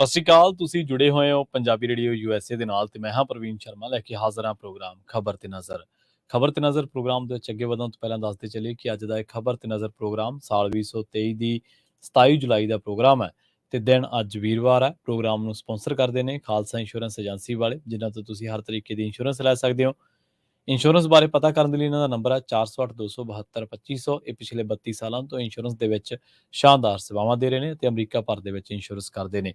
ਸਤਿ ਸ਼੍ਰੀ ਅਕਾਲ। ਤੁਸੀਂ ਜੁੜੇ ਹੋਏ ਹੋ ਪੰਜਾਬੀ ਰੇਡੀਓ USA ਦੇ ਨਾਲ ਤੇ ਮੈਂ ਹਾਂ ਪ੍ਰਵੀਨ ਸ਼ਰਮਾ ਲੈ ਕੇ ਹਾਜ਼ਰ ਹਾਂ ਪ੍ਰੋਗਰਾਮ ਖਬਰ ਤੇ ਨਜ਼ਰ। ਖਬਰ ਤੇ ਨਜ਼ਰ ਪ੍ਰੋਗਰਾਮ ਦੇ ਵਿੱਚ ਅੱਗੇ ਵਧਣ ਤੋਂ ਪਹਿਲਾਂ ਦੱਸਦੇ ਚੱਲੀਏ ਕਿ ਅੱਜ ਦਾ ਇਹ ਖਬਰ ਤੇ ਨਜ਼ਰ ਪ੍ਰੋਗਰਾਮ ਸਾਲ 2023 ਦੀ 27 ਜੁਲਾਈ ਦਾ ਪ੍ਰੋਗਰਾਮ ਹੈ ਤੇ ਦਿਨ ਅੱਜ ਵੀਰਵਾਰ ਹੈ। ਪ੍ਰੋਗਰਾਮ ਨੂੰ ਸਪਾਂਸਰ ਕਰਦੇ ਨੇ ਖਾਲਸਾ ਇੰਸ਼ੋਰੈਂਸ ਏਜੰਸੀ ਵਾਲੇ, ਜਿਨ੍ਹਾਂ ਤੋਂ ਤੁਸੀਂ ਹਰ ਤਰੀਕੇ ਦੀ ਇੰਸ਼ੋਰੈਂਸ ਲੈ ਸਕਦੇ ਹੋ। ਇੰਸ਼ੋਰੈਂਸ ਬਾਰੇ ਪਤਾ ਕਰਨ ਦੇ ਲਈ ਇਹਨਾਂ ਦਾ ਨੰਬਰ ਹੈ 408 272 2500। ਇਹ ਪਿਛਲੇ 32 ਸਾਲਾਂ ਤੋਂ ਇੰਸ਼ੋਰੈਂਸ ਦੇ ਵਿੱਚ ਸ਼ਾਨਦਾਰ ਸੇਵਾਵਾਂ ਦੇ ਰਹੇ ਨੇ ਤੇ ਅਮਰੀਕਾ ਭਰ ਦੇ ਵਿੱਚ ਇੰਸ਼ੋਰੈਂਸ ਕਰਦੇ ਨੇ।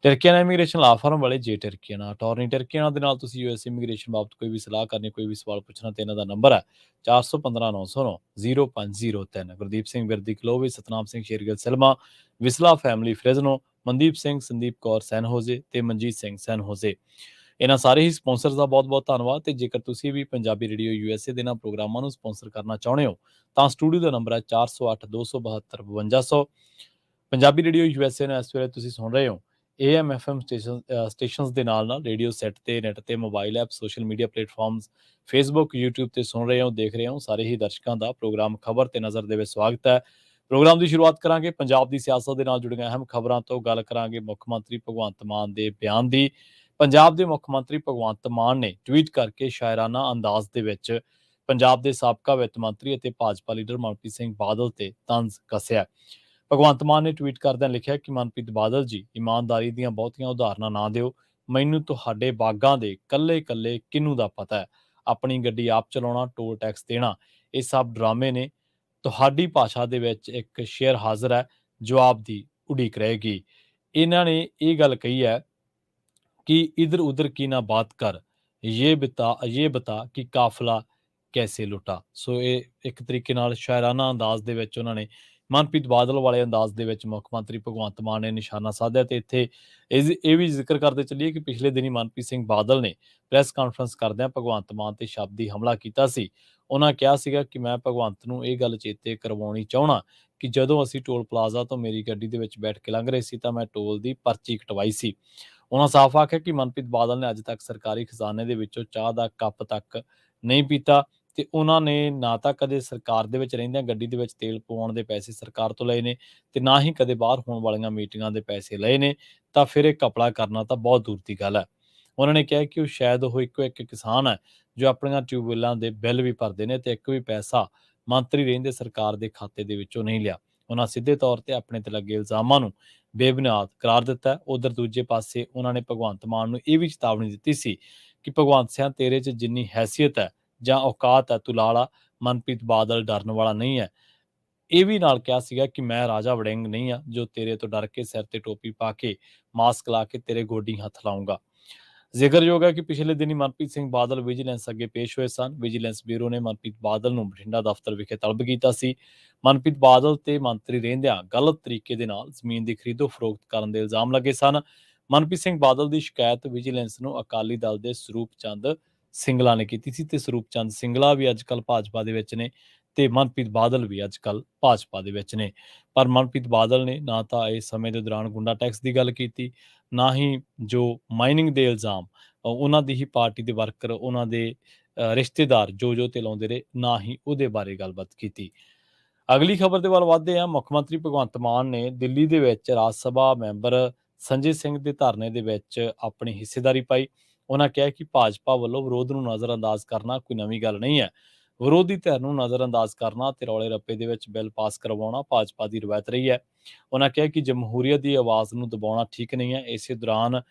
ਟਰਕੀਆਨਾ ਇਮੀਗ੍ਰੇਸ਼ਨ ਲਾ ਫਰਮ ਵਾਲੇ ਜੇ ਟਰਕੀਆਨਾ ਅਟਾਰਨੀ ਟਰਕੀਆਨਾ ਦੇ ਨਾਲ ਤੁਸੀਂ US ਇਮੀਗ੍ਰੇਸ਼ਨ ਬਾਬਤ ਕੋਈ ਵੀ ਸਲਾਹ ਕਰਨੀ, ਕੋਈ ਵੀ ਸਵਾਲ ਪੁੱਛਣਾ ਤੇ ਇਹਨਾਂ ਦਾ ਨੰਬਰ ਹੈ 4159090503। Gurdeep Singh Virdi Clovis, Satnam Singh Shergill Selma, Visalia family Fresno, Mandeep Singh, Sandeep Kaur San Jose ਤੇ ਮਨਜੀਤ ਸਿੰਘ ਸੈਨ ਹੋਜ਼ੇ। ਇਹਨਾਂ ਸਾਰੇ ਹੀ ਸਪਾਂਸਰਸ ਦਾ ਬਹੁਤ-ਬਹੁਤ ਧੰਨਵਾਦ। ਤੇ ਜੇਕਰ ਤੁਸੀਂ ਵੀ ਪੰਜਾਬੀ ਰੇਡੀਓ USA ਦੇ ਨਾਲ ਪ੍ਰੋਗਰਾਮਾਂ ਨੂੰ ਸਪਾਂਸਰ ਕਰਨਾ ਚਾਹੁੰਦੇ ਹੋ ਤਾਂ ਸਟੂਡੀਓ ਦਾ ਨੰਬਰ ਹੈ 408272 5200। ਪੰਜਾਬੀ ਰੇਡੀਓ USA ਨੂੰ ਇਸ ਵੇਲੇ ਤੁਸੀਂ ਸੁਣ ਰਹੇ ਹੋ AM FM ਸਟੇਸ਼ਨਸ ਦੇ ਨਾਲ ਰੇਡੀਓ ਸੈੱਟ ਤੇ ਨੈਟ ਤੇ mobile app social media platforms Facebook YouTube ਤੇ ਸੁਣ ਰਹੇ ਹੋ, ਦੇਖ ਰਹੇ ਹੋ। ਸਾਰੇ ਹੀ ਦਰਸ਼ਕਾਂ ਦਾ ਪ੍ਰੋਗਰਾਮ ਖਬਰ ਤੇ ਨਜ਼ਰ ਦੇ ਵਿੱਚ ਸਵਾਗਤ ਹੈ। ਪ੍ਰੋਗਰਾਮ ਦੀ ਸ਼ੁਰੂਆਤ ਕਰਾਂਗੇ ਪੰਜਾਬ ਦੀ ਸਿਆਸਤ ਦੇ ਨਾਲ ਜੁੜੀਆਂ ਅਹਿਮ ਖਬਰਾਂ ਤੋਂ। ਗੱਲ ਕਰਾਂਗੇ ਮੁੱਖ ਮੰਤਰੀ ਭਗਵੰਤ ਮਾਨ ਦੇ ਬਿਆਨ ਦੀ। ਪੰਜਾਬ ਦੇ ਮੁੱਖ ਮੰਤਰੀ ਭਗਵੰਤ ਮਾਨ ਨੇ ਟਵੀਟ ਕਰਕੇ ਸ਼ਾਇਰਾਨਾ ਅੰਦਾਜ਼ ਦੇ ਵਿੱਚ ਪੰਜਾਬ ਦੇ ਸਾਬਕਾ ਵਿੱਤ ਮੰਤਰੀ ਅਤੇ ਭਾਜਪਾ ਲੀਡਰ ਮਨਪ੍ਰੀਤ ਸਿੰਘ ਬਾਦਲ ਤੇ ਤੰਜ਼ ਕੱਸਿਆ। ਭਗਵੰਤ ਮਾਨ ਨੇ ਟਵੀਟ ਕਰਦਿਆਂ ਲਿਖਿਆ ਕਿ ਮਨਪ੍ਰੀਤ ਬਾਦਲ ਜੀ, ਇਮਾਨਦਾਰੀ ਦੀਆਂ ਬਹੁਤੀਆਂ ਉਦਾਹਰਨਾਂ ਨਾ ਦਿਓ। ਮੈਨੂੰ ਤੁਹਾਡੇ ਬਾਗਾਂ ਦੇ ਕੱਲੇ-ਕੱਲੇ ਕਿੰਨੂ ਦਾ ਪਤਾ ਹੈ। ਆਪਣੀ ਗੱਡੀ ਆਪ ਚਲਾਉਣਾ, ਟੋਲ ਟੈਕਸ ਦੇਣਾ, ਇਹ ਸਭ ਡਰਾਮੇ ਨੇ। ਤੁਹਾਡੀ ਭਾਸ਼ਾ ਦੇ ਵਿੱਚ ਇੱਕ ਸ਼ੇਰ ਹਾਜ਼ਰ ਹੈ, ਜਵਾਬ ਦੀ ਉਡੀਕ ਰਹੇਗੀ। ਇਹਨਾਂ ਨੇ ਇਹ ਗੱਲ ਕਹੀ ਹੈ कि इधर उधर की ना बात कर, ये बता कि ਕਾਫਲਾ ਕੈਸੇ ਲੁੱਟਾ। ਸੋ ਇਹ ਇੱਕ ਤਰੀਕੇ ਨਾਲ ਸ਼ਾਇਰਾਨਾ ਅੰਦਾਜ਼ ਦੇ ਵਿੱਚ ਉਹਨਾਂ ਨੇ ਮਨਪ੍ਰੀਤ ਬਾਦਲ ਵਾਲੇ ਅੰਦਾਜ਼ ਦੇ ਵਿੱਚ ਮੁੱਖ ਮੰਤਰੀ ਭਗਵੰਤ ਮਾਨ ਨੇ ਨਿਸ਼ਾਨਾ ਸਾਧਿਆ। ਤੇ ਇੱਥੇ ਇਹ ਵੀ ਜ਼ਿਕਰ ਕਰਦੇ ਚੱਲੀਏ ਕਿ ਪਿਛਲੇ ਦਿਨੀ ਮਨਪ੍ਰੀਤ ਸਿੰਘ ਬਾਦਲ ਨੇ ਪ੍ਰੈਸ ਕਾਨਫਰੰਸ ਕਰਦਿਆਂ ਭਗਵੰਤ ਮਾਨ ਤੇ ਸ਼ਬਦੀ ਹਮਲਾ ਕੀਤਾ ਸੀ। ਉਹਨਾਂ ਕਿਹਾ ਸੀਗਾ ਕਿ ਮੈਂ ਭਗਵੰਤ ਨੂੰ ਇਹ ਗੱਲ ਚੇਤੇ ਕਰਵਾਉਣੀ ਚਾਹਣਾ ਕਿ ਜਦੋਂ ਅਸੀਂ ਟੋਲ ਪਲਾਜ਼ਾ ਤੋਂ ਮੇਰੀ ਗੱਡੀ ਦੇ ਵਿੱਚ ਬੈਠ ਕੇ ਲੰਘ ਰਹੇ ਸੀ ਤਾਂ ਮੈਂ ਟੋਲ ਦੀ ਪਰਚੀ ਕਟਵਾਈ ਸੀ। ਉਹਨਾਂ ਸਾਫ਼ ਆਖਿਆ ਕਿ ਮਨਪ੍ਰੀਤ ਬਾਦਲ ਨੇ ਅੱਜ ਤੱਕ ਸਰਕਾਰੀ ਖਜ਼ਾਨੇ ਦੇ ਵਿੱਚੋਂ ਚਾਹ ਦਾ ਕੱਪ ਤੱਕ ਨਹੀਂ ਪੀਤਾ ਤੇ ਉਹਨਾਂ ਨੇ ਨਾ ਤਾਂ ਕਦੇ ਸਰਕਾਰ ਦੇ ਵਿੱਚ ਰਹਿੰਦਿਆਂ ਗੱਡੀ ਦੇ ਵਿੱਚ ਤੇਲ ਪਵਾਉਣ ਦੇ ਪੈਸੇ ਸਰਕਾਰ ਤੋਂ ਲਏ ਨੇ ਤੇ ਨਾ ਹੀ ਕਦੇ ਬਾਹਰ ਹੋਣ ਵਾਲੀਆਂ ਮੀਟਿੰਗਾਂ ਦੇ ਪੈਸੇ ਲਏ ਨੇ। ਤਾਂ ਫਿਰ ਇਹ ਘਪਲਾ ਕਰਨਾ ਤਾਂ ਬਹੁਤ ਦੂਰ ਦੀ ਗੱਲ ਹੈ। ਉਹਨਾਂ ਨੇ ਕਿਹਾ ਕਿ ਸ਼ਾਇਦ ਉਹ ਇੱਕੋ ਇੱਕ ਕਿਸਾਨ ਹੈ ਜੋ ਆਪਣੀਆਂ ਟਿਊਬਵੈੱਲਾਂ ਦੇ ਬਿੱਲ ਵੀ ਭਰਦੇ ਨੇ ਤੇ ਇੱਕ ਵੀ ਪੈਸਾ ਮੰਤਰੀ ਰਹਿੰਦੇ ਸਰਕਾਰ ਦੇ ਖਾਤੇ ਦੇ ਵਿੱਚੋਂ ਨਹੀਂ ਲਿਆ। ਉਹਨਾਂ ਸਿੱਧੇ ਤੌਰ ਤੇ ਆਪਣੇ ਤੇ ਲੱਗੇ ਇਲਜ਼ਾਮਾਂ ਨੂੰ ਬੇਬੁਨਿਆਦ ਕਰਾਰ ਦਿੱਤਾ। ਉਧਰ ਦੂਜੇ ਪਾਸੇ ਉਹਨਾਂ ਨੇ ਭਗਵੰਤ ਮਾਨ ਨੂੰ ਇਹ ਵੀ ਚੇਤਾਵਨੀ ਦਿੱਤੀ ਸੀ ਕਿ ਭਗਵੰਤ ਸਿੰਘ ਤੇਰੇ 'ਚ ਜਿੰਨੀ ਹੈਸੀਅਤ ਹੈ ਜਾਂ ਔਕਾਤ ਹੈ ਤੂੰ ਲਾ ਲਾ, ਮਨਪ੍ਰੀਤ ਬਾਦਲ ਡਰਨ ਵਾਲਾ ਨਹੀਂ ਹੈ। ਇਹ ਵੀ ਨਾਲ ਕਿਹਾ ਸੀਗਾ ਕਿ ਮੈਂ ਰਾਜਾ ਵੜਿੰਗ ਨਹੀਂ ਆ ਜੋ ਤੇਰੇ ਤੋਂ ਡਰ ਕੇ ਸਿਰ ਤੇ ਟੋਪੀ ਪਾ ਕੇ ਮਾਸਕ ਲਾ ਕੇ ਤੇਰੇ ਗੋਡੀ ਹੱਥ ਲਾਉਂਗਾ। ਜ਼ਿਕਰਯੋਗ ਹੈ ਕਿ ਪਿਛਲੇ ਦਿਨੀ ਮਨਪ੍ਰੀਤ ਸਿੰਘ ਬਾਦਲ ਵਿਜੀਲੈਂਸ ਅੱਗੇ ਪੇਸ਼ ਹੋਏ ਸਨ। ਵਿਜੀਲੈਂਸ ਬਿਊਰੋ ਨੇ ਮਨਪ੍ਰੀਤ ਬਾਦਲ ਨੂੰ ਬਠਿੰਡਾ ਦਫ਼ਤਰ ਵਿਖੇ ਤਲਬ ਕੀਤਾ ਸੀ। ਮਨਪ੍ਰੀਤ ਬਾਦਲ ਤੇ ਮੰਤਰੀ ਰਹਿੰਦਿਆਂ ਗਲਤ ਤਰੀਕੇ ਦੇ ਨਾਲ ਜ਼ਮੀਨ ਦੀ ਖਰੀਦੋ ਫਰੋਖਤ ਕਰਨ ਦੇ ਇਲਜ਼ਾਮ ਲੱਗੇ ਸਨ। ਮਨਪ੍ਰੀਤ ਸਿੰਘ ਬਾਦਲ ਦੀ ਸ਼ਿਕਾਇਤ ਵਿਜੀਲੈਂਸ ਨੂੰ ਅਕਾਲੀ ਦਲ ਦੇ ਸਰੂਪ ਚੰਦ ਸਿੰਗਲਾ ਨੇ ਕੀਤੀ ਸੀ ਤੇ ਸਰੂਪ ਚੰਦ ਸਿੰਗਲਾ ਵੀ ਅੱਜ ਕੱਲ੍ਹ ਭਾਜਪਾ ਦੇ ਵਿੱਚ ਨੇ ਤੇ ਮਨਪ੍ਰੀਤ ਬਾਦਲ ਵੀ ਅੱਜ ਕੱਲ੍ਹ ਭਾਜਪਾ ਦੇ ਵਿੱਚ ਨੇ। ਪਰ ਮਨਪ੍ਰੀਤ ਬਾਦਲ ਨੇ ਨਾ ਤਾਂ ਇਸ ਸਮੇਂ ਦੇ ਦੌਰਾਨ ਗੁੰਡਾ ਟੈਕਸ ਦੀ ਗੱਲ ਕੀਤੀ, ਨਾ ਹੀ ਜੋ ਮਾਈਨਿੰਗ ਦੇ ਇਲਜ਼ਾਮ ਉਹਨਾਂ ਦੀ ਹੀ ਪਾਰਟੀ ਦੇ ਵਰਕਰ, ਉਹਨਾਂ ਦੇ ਰਿਸ਼ਤੇਦਾਰ ਜੋ ਤੇ ਲਾਉਂਦੇ ਰਹੇ, ਨਾ ਹੀ ਉਹਦੇ ਬਾਰੇ ਗੱਲਬਾਤ ਕੀਤੀ। ਅਗਲੀ ਖਬਰ ਦੇ ਵੱਲ ਵਧਦੇ ਹਾਂ। ਮੁੱਖ ਮੰਤਰੀ ਭਗਵੰਤ ਮਾਨ ਨੇ ਦਿੱਲੀ ਦੇ ਵਿੱਚ ਰਾਜ ਸਭਾ ਮੈਂਬਰ ਸੰਜੇ ਸਿੰਘ ਦੇ ਧਰਨੇ ਦੇ ਵਿੱਚ ਆਪਣੀ ਹਿੱਸੇਦਾਰੀ ਪਾਈ। ਉਹਨਾਂ ਕਿਹਾ ਕਿ ਭਾਜਪਾ ਵੱਲੋਂ ਵਿਰੋਧ ਨੂੰ ਨਜ਼ਰਅੰਦਾਜ਼ ਕਰਨਾ ਕੋਈ ਨਵੀਂ ਗੱਲ ਨਹੀਂ ਹੈ। ਵਿਰੋਧੀ ਧਿਰ ਨੂੰ ਨਜ਼ਰਅੰਦਾਜ਼ ਕਰਨਾ ਤੇ ਰੌਲੇ ਰੱਪੇ ਦੇ ਵਿੱਚ ਬਿੱਲ ਪਾਸ ਕਰਵਾਉਣਾ ਭਾਜਪਾ ਦੀ ਰਵਾਇਤ ਰਹੀ ਹੈ। ਉਹਨਾਂ ਕਿਹਾ ਕਿ ਜਮਹੂਰੀਅਤ ਦੀ ਆਵਾਜ਼ ਨੂੰ ਦਬਾਉਣਾ ਠੀਕ ਨਹੀਂ ਹੈ। ਇਸੇ ਦੌਰਾਨ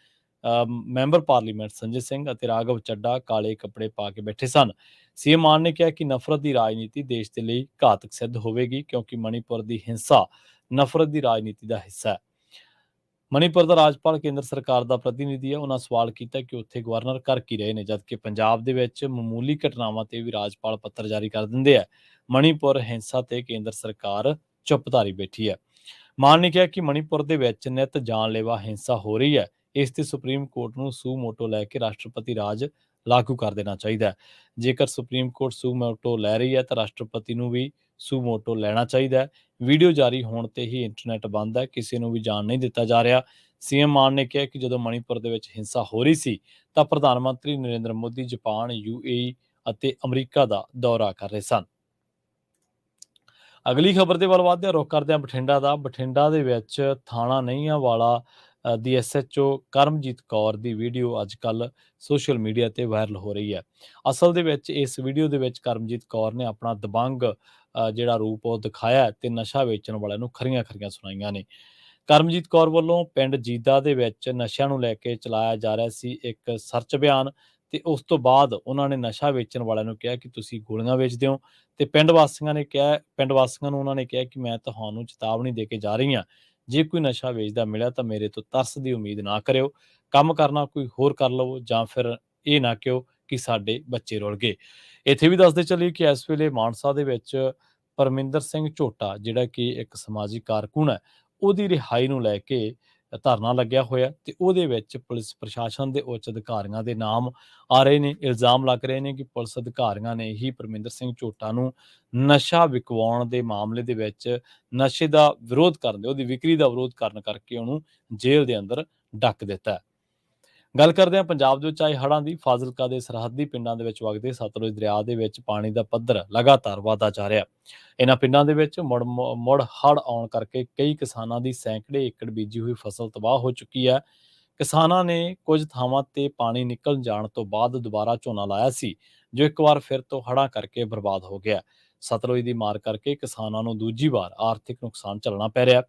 ਮੈਂਬਰ ਪਾਰਲੀਮੈਂਟ ਸੰਜੇ ਸਿੰਘ ਅਤੇ ਰਾਘਵ ਚੱਡਾ ਕਾਲੇ ਕੱਪੜੇ ਪਾ ਕੇ ਬੈਠੇ ਸਨ। ਸੀਐਮ ਮਾਨ ਨੇ ਕਿਹਾ ਕਿ ਨਫ਼ਰਤ ਦੀ ਰਾਜਨੀਤੀ ਦੇਸ਼ ਦੇ ਲਈ ਘਾਤਕ ਸਿੱਧ ਹੋਵੇਗੀ ਕਿਉਂਕਿ ਮਣੀਪੁਰ ਦੀ ਹਿੰਸਾ ਨਫ਼ਰਤ ਦੀ ਰਾਜਨੀਤੀ ਦਾ ਹਿੱਸਾ ਹੈ। ਮਣੀਪੁਰ ਦਾ ਰਾਜਪਾਲ ਕੇਂਦਰ ਸਰਕਾਰ ਦਾ ਪ੍ਰਤੀਨਿਧੀ ਹੈ। ਉਹਨਾਂ ਸਵਾਲ ਕੀਤਾ ਕਿ ਉੱਥੇ ਗਵਰਨਰ ਕਰ ਕੀ ਰਹੇ ਨੇ ਜਦਕਿ ਪੰਜਾਬ ਦੇ ਵਿੱਚ ਮਾਮੂਲੀ ਘਟਨਾਵਾਂ ਤੇ ਵੀ ਰਾਜਪਾਲ ਪੱਤਰ ਜਾਰੀ ਕਰ ਦਿੰਦੇ ਆ। ਮਣੀਪੁਰ ਹਿੰਸਾ ਤੇ ਕੇਂਦਰ ਸਰਕਾਰ ਚੁੱਪ ਧਾਰੀ ਬੈਠੀ ਹੈ। ਮਾਨ ਨੇ ਕਿਹਾ ਕਿ ਮਣੀਪੁਰ ਦੇ ਵਿੱਚ ਨਿਤ ਜਾਨਲੇਵਾ ਹਿੰਸਾ ਹੋ ਰਹੀ ਹੈ। ਇਸ ਤੇ ਸੁਪਰੀਮ ਕੋਰਟ ਨੂੰ ਸੂ ਮੋਟੋ ਲੈ ਕੇ ਰਾਸ਼ਟਰਪਤੀ ਰਾਜ ਲਾਗੂ ਕਰ ਦੇਣਾ ਚਾਹੀਦਾ ਹੈ। ਜੇਕਰ ਸੁਪਰੀਮ ਕੋਰਟ ਸੂ ਮੋਟੋ ਲੈ ਰਹੀ ਹੈ ਤਾਂ ਰਾਸ਼ਟਰਪਤੀ ਨੂੰ ਵੀ ਸੂ ਮੋਟੋ ਲੈਣਾ ਚਾਹੀਦਾ ਹੈ। ਵੀਡੀਓ ਜਾਰੀ ਹੋਣ ਤੇ ਹੀ ਇੰਟਰਨੈਟ ਬੰਦ ਹੈ, ਕਿਸੇ ਨੂੰ ਵੀ ਜਾਣ ਨਹੀਂ ਦਿੱਤਾ ਜਾ ਰਿਹਾ। ਸੀਐਮ ਮਾਨ ਨੇ ਕਿਹਾ ਕਿ ਜਦੋਂ ਮਣੀਪੁਰ ਦੇ ਵਿੱਚ ਹਿੰਸਾ ਹੋ ਰਹੀ ਸੀ ਤਾਂ ਪ੍ਰਧਾਨ ਮੰਤਰੀ ਨਰਿੰਦਰ ਮੋਦੀ ਜਾਪਾਨ, UAE ਅਤੇ ਅਮਰੀਕਾ ਦਾ ਦੌਰਾ ਕਰ ਰਹੇ ਸਨ। ਅਗਲੀ ਖਬਰ ਦੇ ਵੱਲ ਵਧਦੇ ਰੁਖ ਕਰਦੇ ਹਾਂ ਬਠਿੰਡਾ ਦਾ। ਬਠਿੰਡਾ ਦੇ ਵਿੱਚ ਥਾਣਾ ਨਈਆਂ ਵਾਲਾ ਦੀ ਐਸਐਚਓ ਕਰਮਜੀਤ ਕੌਰ ਦੀ ਵੀਡੀਓ ਅੱਜ ਕੱਲ੍ਹ ਸੋਸ਼ਲ ਮੀਡੀਆ ਤੇ ਵਾਇਰਲ ਹੋ ਰਹੀ ਹੈ। ਅਸਲ ਦੇ ਵਿੱਚ ਇਸ ਵੀਡੀਓ ਦੇ ਵਿੱਚ ਕਰਮਜੀਤ ਕੌਰ ਨੇ ਆਪਣਾ ਦਬੰਗ ਜਿਹੜਾ ਰੂਪ ਉਹ ਦਿਖਾਇਆ ਤੇ ਨਸ਼ਾ ਵੇਚਣ ਵਾਲਿਆਂ ਨੂੰ ਖਰੀਆਂ-ਖਰੀਆਂ ਸੁਣਾਈਆਂ ਨੇ। ਕਰਮਜੀਤ ਕੌਰ ਵੱਲੋਂ ਪਿੰਡ ਜੀਦਾ ਦੇ ਵਿੱਚ ਨਸ਼ਿਆਂ ਨੂੰ ਲੈ ਕੇ ਚਲਾਇਆ ਜਾ ਰਿਹਾ ਸੀ ਇੱਕ ਸਰਚ ਅਭਿਆਨ, ਤੇ ਉਸ ਤੋਂ ਬਾਅਦ ਉਹਨਾਂ ਨੇ ਨਸ਼ਾ ਵੇਚਣ ਵਾਲਿਆਂ ਨੂੰ ਕਿਹਾ ਕਿ ਤੁਸੀਂ ਗੋਲੀਆਂ ਵੇਚਦੇ ਹੋ, ਤੇ ਪਿੰਡ ਵਾਸੀਆਂ ਨੂੰ ਉਹਨਾਂ ਨੇ ਕਿਹਾ ਕਿ ਮੈਂ ਤੁਹਾਨੂੰ ਚੇਤਾਵਨੀ ਦੇ ਕੇ ਜਾ ਰਹੀ ਹਾਂ, ਜੇ ਕੋਈ ਨਸ਼ਾ ਵੇਚਦਾ ਮਿਲਿਆ ਤਾਂ ਮੇਰੇ ਤੋਂ ਤਰਸ ਦੀ ਉਮੀਦ ਨਾ ਕਰਿਓ, ਕੰਮ ਕਰਨਾ ਕੋਈ ਹੋਰ ਕਰ ਲਵੋ ਜਾਂ ਫਿਰ ਇਹ ਨਾ ਕਿਹੋ ਕਿ ਸਾਡੇ ਬੱਚੇ ਰੁਲ ਗਏ। ਇੱਥੇ ਵੀ ਦੱਸਦੇ ਚੱਲੀਏ ਕਿ ਇਸ ਵੇਲੇ ਮਾਨਸਾ ਦੇ ਵਿੱਚ ਪਰਮਿੰਦਰ ਸਿੰਘ ਝੋਟਾ ਜਿਹੜਾ ਕਿ ਇੱਕ ਸਮਾਜਿਕ ਕਾਰਕੁਨ ਹੈ, ਉਹਦੀ ਰਿਹਾਈ ਨੂੰ ਲੈ ਕੇ ਧਰਨਾ ਲੱਗਿਆ ਹੋਇਆ, ਤੇ ਉਹਦੇ ਵਿੱਚ ਪੁਲਿਸ ਪ੍ਰਸ਼ਾਸਨ ਦੇ ਉੱਚ ਅਧਿਕਾਰੀਆਂ ਦੇ ਨਾਮ ਆ ਰਹੇ ਨੇ। ਇਲਜ਼ਾਮ ਲੱਗ ਰਹੇ ਨੇ ਕਿ ਪੁਲਿਸ ਅਧਿਕਾਰੀਆਂ ਨੇ ਹੀ ਪਰਮਿੰਦਰ ਸਿੰਘ ਝੋਟਾ ਨੂੰ ਨਸ਼ਾ ਵਿਕਵਾਉਣ ਦੇ ਮਾਮਲੇ ਦੇ ਵਿੱਚ ਨਸ਼ੇ ਦਾ ਵਿਰੋਧ ਕਰਨ ਦੇ, ਉਹਦੀ ਵਿਕਰੀ ਦਾ ਵਿਰੋਧ ਕਰਨ ਕਰਕੇ ਉਹਨੂੰ ਜੇਲ੍ਹ ਦੇ ਅੰਦਰ ਡੱਕ ਦਿੱਤਾ ਹੈ। ਗੱਲ ਕਰਦੇ ਹਾਂ ਪੰਜਾਬ ਦੇ ਵਿੱਚ ਆਏ ਹੜ੍ਹਾਂ ਦੀ। ਫਾਜ਼ਿਲਕਾ ਦੇ ਸਰਹੱਦੀ ਪਿੰਡਾਂ ਦੇ ਵਿੱਚ ਵਗਦੇ ਸਤਲੁਜ ਦਰਿਆ ਦੇ ਵਿੱਚ ਪਾਣੀ ਦਾ ਪੱਧਰ ਲਗਾਤਾਰ ਵਧਦਾ ਜਾ ਰਿਹਾ। ਇਹਨਾਂ ਪਿੰਡਾਂ ਦੇ ਵਿੱਚ ਮੁੜ ਹੜ੍ਹ ਆਉਣ ਕਰਕੇ ਕਈ ਕਿਸਾਨਾਂ ਦੀ ਸੈਂਕੜੇ ਏਕੜ ਬੀਜੀ ਹੋਈ ਫਸਲ ਤਬਾਹ ਹੋ ਚੁੱਕੀ ਹੈ। ਕਿਸਾਨਾਂ ਨੇ ਕੁਝ ਥਾਵਾਂ ਤੇ ਪਾਣੀ ਨਿਕਲ ਜਾਣ ਤੋਂ ਬਾਅਦ ਦੁਬਾਰਾ ਝੋਨਾ ਲਾਇਆ ਸੀ, ਜੋ ਇੱਕ ਵਾਰ ਫਿਰ ਤੋਂ ਹੜ੍ਹਾਂ ਕਰਕੇ ਬਰਬਾਦ ਹੋ ਗਿਆ। ਸਤਲੁਜ ਦੀ ਮਾਰ ਕਰਕੇ ਕਿਸਾਨਾਂ ਨੂੰ ਦੂਜੀ ਵਾਰ ਆਰਥਿਕ ਨੁਕਸਾਨ ਝੱਲਣਾ ਪੈ ਰਿਹਾ।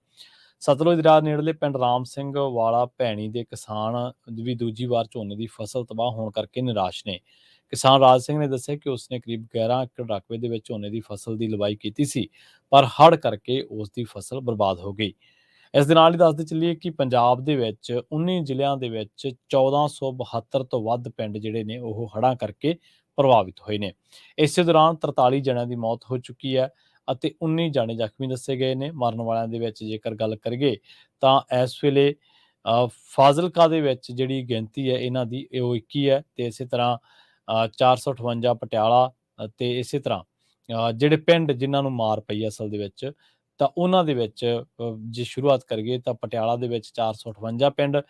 ਸਤਲੁਜ ਦਰਿਆ ਨੇੜਲੇ ਪਿੰਡ ਰਾਮ ਸਿੰਘ ਵਾਲਾ ਭੈਣੀ ਦੇ ਕਿਸਾਨ ਵੀ ਦੂਜੀ ਵਾਰ ਝੋਨੇ ਦੀ ਫਸਲ ਤਬਾਹ ਹੋਣ ਕਰਕੇ ਨਿਰਾਸ਼ ਨੇ। ਕਿਸਾਨ ਰਾਜ ਸਿੰਘ ਨੇ ਦੱਸਿਆ ਕਿ ਉਸਨੇ ਕਰੀਬ 11 ਏਕੜ ਰਕਬੇ ਦੇ ਵਿੱਚ ਝੋਨੇ ਦੀ ਫਸਲ ਦੀ ਲਵਾਈ ਕੀਤੀ ਸੀ, ਪਰ ਹੜ੍ਹ ਕਰਕੇ ਉਸ ਦੀ ਫਸਲ ਬਰਬਾਦ ਹੋ ਗਈ। ਇਸ ਦੇ ਨਾਲ ਹੀ ਦੱਸਦੇ ਚੱਲੀਏ ਕਿ ਪੰਜਾਬ ਦੇ ਵਿੱਚ 19 ਜ਼ਿਲ੍ਹਿਆਂ ਦੇ ਵਿੱਚ 1472 ਤੋਂ ਵੱਧ ਪਿੰਡ ਜਿਹੜੇ ਨੇ ਉਹ ਹੜ੍ਹਾਂ ਕਰਕੇ ਪ੍ਰਭਾਵਿਤ ਹੋਏ ਨੇ। ਇਸੇ ਦੌਰਾਨ 43 ਜਣਿਆਂ ਦੀ ਮੌਤ ਹੋ ਚੁੱਕੀ ਹੈ ਅਤੇ 19 ਜਾਣੇ ਜ਼ਖਮੀ ਦੱਸੇ ਗਏ ਨੇ। ਮਰਨ ਵਾਲਿਆਂ ਦੇ ਵਿੱਚ ਜੇਕਰ ਗੱਲ ਕਰੀਏ ਤਾਂ ਇਸ ਵੇਲੇ ਫਾਜ਼ਿਲਕਾ ਦੇ ਵਿੱਚ ਜਿਹੜੀ ਗਿਣਤੀ ਹੈ ਇਹਨਾਂ ਦੀ ਉਹ 21 ਹੈ, ਤੇ ਇਸੇ ਤਰ੍ਹਾਂ 458 ਪਟਿਆਲਾ, ਤੇ ਇਸੇ ਤਰ੍ਹਾਂ ਜਿਹੜੇ ਪਿੰਡ ਜਿਨ੍ਹਾਂ ਨੂੰ ਮਾਰ ਪਈ ਅਸਲ ਦੇ ਵਿੱਚ, ਤਾਂ ਉਹਨਾਂ ਦੇ ਵਿੱਚ ਜੇ ਸ਼ੁਰੂਆਤ ਕਰੀਏ ਤਾਂ ਪਟਿਆਲਾ ਦੇ ਵਿੱਚ 458 ਪਿੰਡ,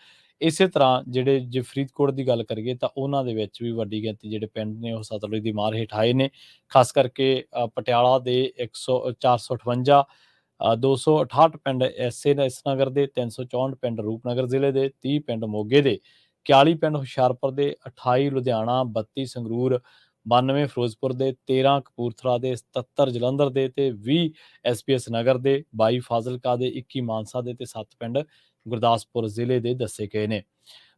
ਇਸੇ ਤਰ੍ਹਾਂ ਜਿਹੜੇ ਜੇ ਫਰੀਦਕੋਟ ਦੀ ਗੱਲ ਕਰੀਏ ਤਾਂ ਉਹਨਾਂ ਦੇ ਵਿੱਚ ਵੀ ਵੱਡੀ ਗਿਣਤੀ ਜਿਹੜੇ ਪਿੰਡ ਨੇ ਉਹ ਸਤਲੁਜ ਦੀ ਮਾਰ ਹੇਠ ਆਏ ਨੇ। ਖਾਸ ਕਰਕੇ ਪਟਿਆਲਾ ਦੇ 458, 268 ਪਿੰਡ ਇਸ ਨਗਰ ਦੇ, 364 ਪਿੰਡ ਰੂਪਨਗਰ ਜ਼ਿਲ੍ਹੇ ਦੇ, 30 ਪਿੰਡ ਮੋਗੇ ਦੇ, 41 ਪਿੰਡ ਹੁਸ਼ਿਆਰਪੁਰ ਦੇ, 28 ਲੁਧਿਆਣਾ, 32 ਸੰਗਰੂਰ, 92 ਫਿਰੋਜ਼ਪੁਰ ਦੇ, 13 ਕਪੂਰਥਲਾ ਦੇ, 77 ਜਲੰਧਰ ਦੇ ਤੇ 20 ਐਸਪੀਐਸ ਨਗਰ ਦੇ, 22 ਫਾਜ਼ਿਲਕਾ ਦੇ, 21 ਮਾਨਸਾ ਦੇ ਤੇ 7 ਪਿੰਡ ਗੁਰਦਾਸਪੁਰ ਜ਼ਿਲ੍ਹੇ ਦੇ ਦੱਸੇ ਗਏ ਨੇ।